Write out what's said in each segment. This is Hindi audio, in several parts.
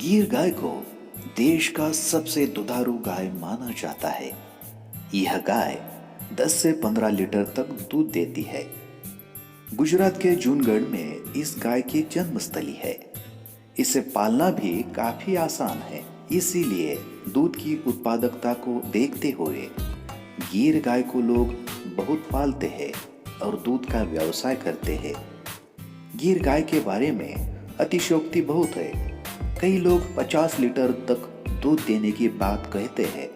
गीर गाय को देश का सबसे दुधारू गाय माना जाता है। यह गाय 10 से 15 लीटर तक दूध देती है। गुजरात के जूनागढ़ में इस गाय की जन्मस्थली है। इसे पालना भी काफी आसान है, इसीलिए दूध की उत्पादकता को देखते हुए गीर गाय को लोग बहुत पालते हैं और दूध का व्यवसाय करते हैं। गीर गाय के बारे में अतिशयोक्ति बहुत है। कई लोग 50 लीटर तक दूध देने की बात कहते हैं,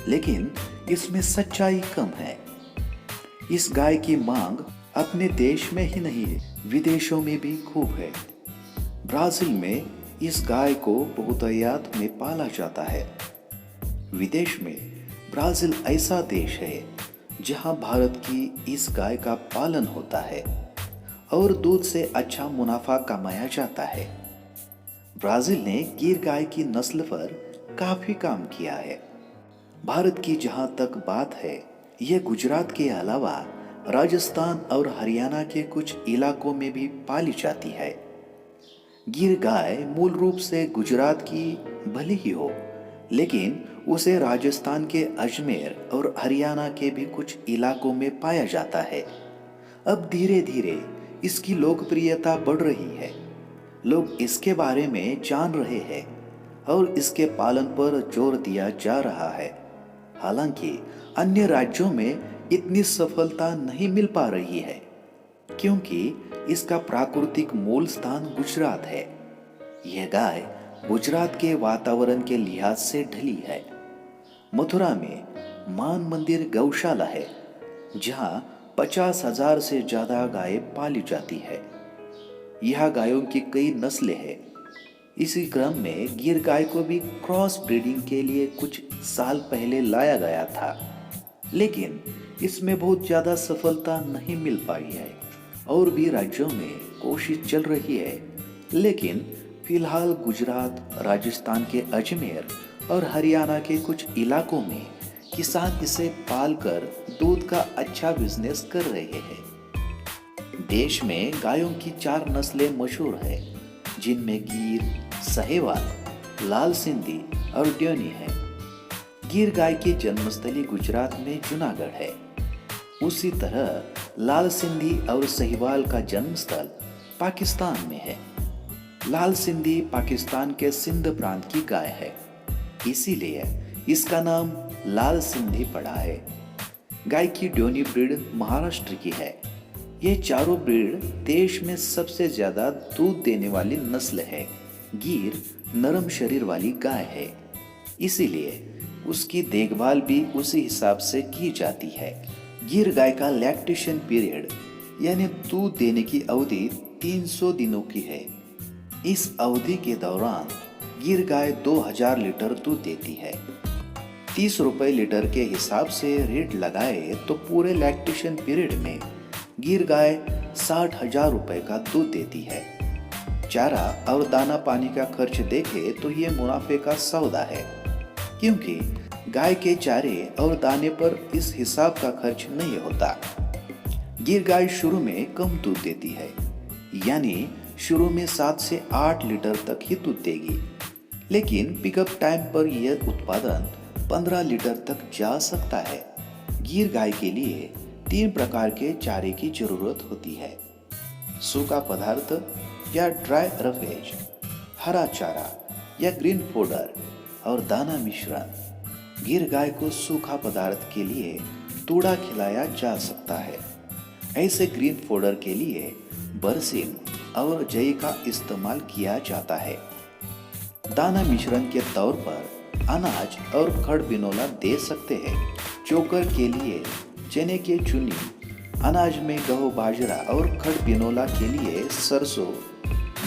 लेकिन इसमें सच्चाई कम है। इस गाय की मांग अपने देश में ही नहीं, विदेशों में भी खूब है। ब्राजील में इस गाय को बहुतायत में पाला जाता है। विदेश में ब्राजील ऐसा देश है जहां भारत की इस गाय का पालन होता है और दूध से अच्छा मुनाफा कमाया जाता है। ब्राजील ने गिर गाय की नस्ल पर काफी काम किया है। भारत की जहां तक बात है, यह गुजरात के अलावा राजस्थान और हरियाणा के कुछ इलाकों में भी पाली जाती है। गिर गाय मूल रूप से गुजरात की भले ही हो, लेकिन उसे राजस्थान के अजमेर और हरियाणा के भी कुछ इलाकों में पाया जाता है। अब धीरे धीरे इसकी लोकप्रियता बढ़ रही है। लोग इसके बारे में जान रहे हैं और इसके पालन पर जोर दिया जा रहा है। हालांकि अन्य राज्यों में इतनी सफलता नहीं मिल पा रही है, क्योंकि इसका प्राकृतिक मूल स्थान गुजरात है। यह गाय गुजरात के वातावरण के लिहाज से ढली है। मथुरा में मान मंदिर गौशाला है, जहां 50,000 से ज्यादा गायें पाली जाती है। यह गायों की कई नस्लें हैं। इसी क्रम में गिर गाय को भी क्रॉस ब्रीडिंग के लिए कुछ साल पहले लाया गया था, लेकिन इसमें बहुत ज्यादा सफलता नहीं मिल पाई है। और भी राज्यों में कोशिश चल रही है, लेकिन फिलहाल गुजरात, राजस्थान के अजमेर और हरियाणा के कुछ इलाकों में किसान इसे पालकर दूध का अच्छा बिजनेस कर रहे हैं। देश में गायों की 4 नस्लें मशहूर है, जिनमें गिर, साहिवाल, लाल सिंधी और ड्योनी है। गिर गाय की जन्मस्थली गुजरात में जूनागढ़ है। उसी तरह लाल सिंधी और साहिवाल का जन्मस्थल पाकिस्तान में है। लाल सिंधी पाकिस्तान के सिंध प्रांत की गाय है, इसीलिए इसका नाम लाल सिंधी पड़ा है। गाय की ड्योनी ब्रीड महाराष्ट्र की है। ये चारों ब्रीड देश में सबसे ज्यादा दूध देने वाली नस्ल है। गिर नरम शरीर वाली गाय है, इसीलिए उसकी देखभाल भी उसी हिसाब से की जाती है। गिर गाय का लैक्टेशन पीरियड यानी दूध देने की अवधि 300 दिनों की है। इस अवधि के दौरान गिर गाय 2000 लीटर दूध देती है। 30 रुपए लीटर के हिसाब से रेट लगाए तो पूरे लैक्टेशन पीरियड में गिर गाय 60,000 रुपए का दूध देती है। चारा और दाना पानी का खर्च देखे तो ये मुनाफे का सौदा है, क्योंकि गाय के चारे और दाने पर इस हिसाब का खर्च नहीं होता। गिर गाय शुरू में कम दूध देती है, यानी शुरू में 7 से 8 लीटर तक ही दूध देगी, लेकिन पिकअप टाइम पर यह उत्पादन 15 लीटर तक जा सकता है। गिर गाय के लिए 3 प्रकार के चारे की जरूरत होती है: सूखा पदार्थ या ड्राई रफेज, हरा चारा या ग्रीन फोडर और दाना मिश्रण। गिर गाय को सूखा पदार्थ के लिए तूड़ा खिलाया जा सकता है। ऐसे ग्रीन फोडर के लिए बरसीन और जई का इस्तेमाल किया जाता है। दाना मिश्रण के तौर पर अनाज और खड़ बिनोला दे सकते हैं। चोकर के लिए चने के चुनी, अनाज में गेहूं, बाजरा और खड़ बिनोला के लिए सरसों,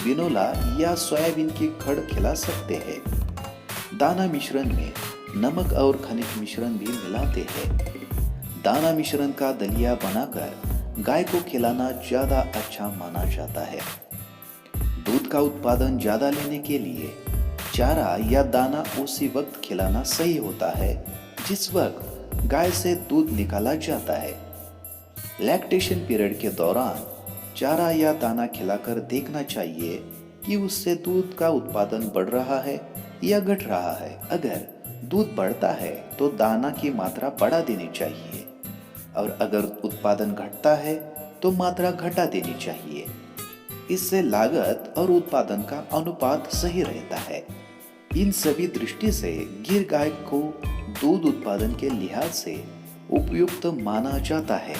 बिनोला या सोयाबीन की खड़ खिला सकते हैं। दाना मिश्रण में नमक और खनिज मिश्रण भी मिलाते हैं। दाना मिश्रण का दलिया बनाकर गाय को खिलाना ज्यादा अच्छा माना जाता है। दूध का उत्पादन ज्यादा लेने के लिए चारा या दाना उसी वक्त खिलाना सही होता है जिस वक्त गाय से दूध निकाला जाता है। लैक्टेशन पीरियड के दौरान चारा या दाना खिलाकर देखना चाहिए कि उससे दूध का उत्पादन बढ़ रहा है या घट रहा है। अगर दूध बढ़ता है तो दाना की मात्रा बढ़ा देनी चाहिए, और अगर उत्पादन घटता है तो मात्रा घटा देनी चाहिए। इससे लागत और उत्पादन का अनुपात सही रहता है। इन सभी दृष्टि से गिर गाय को दूध उत्पादन के लिहाज से उपयुक्त माना जाता है।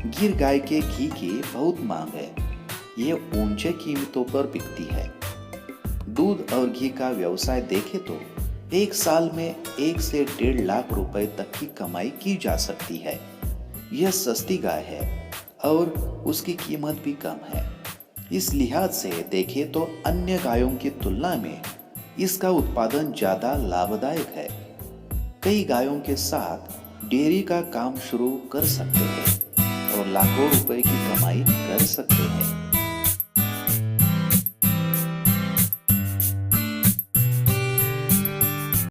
गिर गाय के घी की बहुत मांग है। ये ऊंचे कीमतों पर बिकती है। दूध और घी का व्यवसाय देखें तो एक साल में 1 से 1.5 लाख रुपए तक की कमाई की जा सकती है। यह सस्ती गाय है और उसकी कीमत भी कम है। इस लिहाज से देखें तो अन्य गायों की तुलना में इसका उत्पादन ज्यादा लाभदायक है। कई गायों के साथ डेयरी का काम शुरू कर सकते हैं और लाखों रुपए की कमाई कर सकते हैं।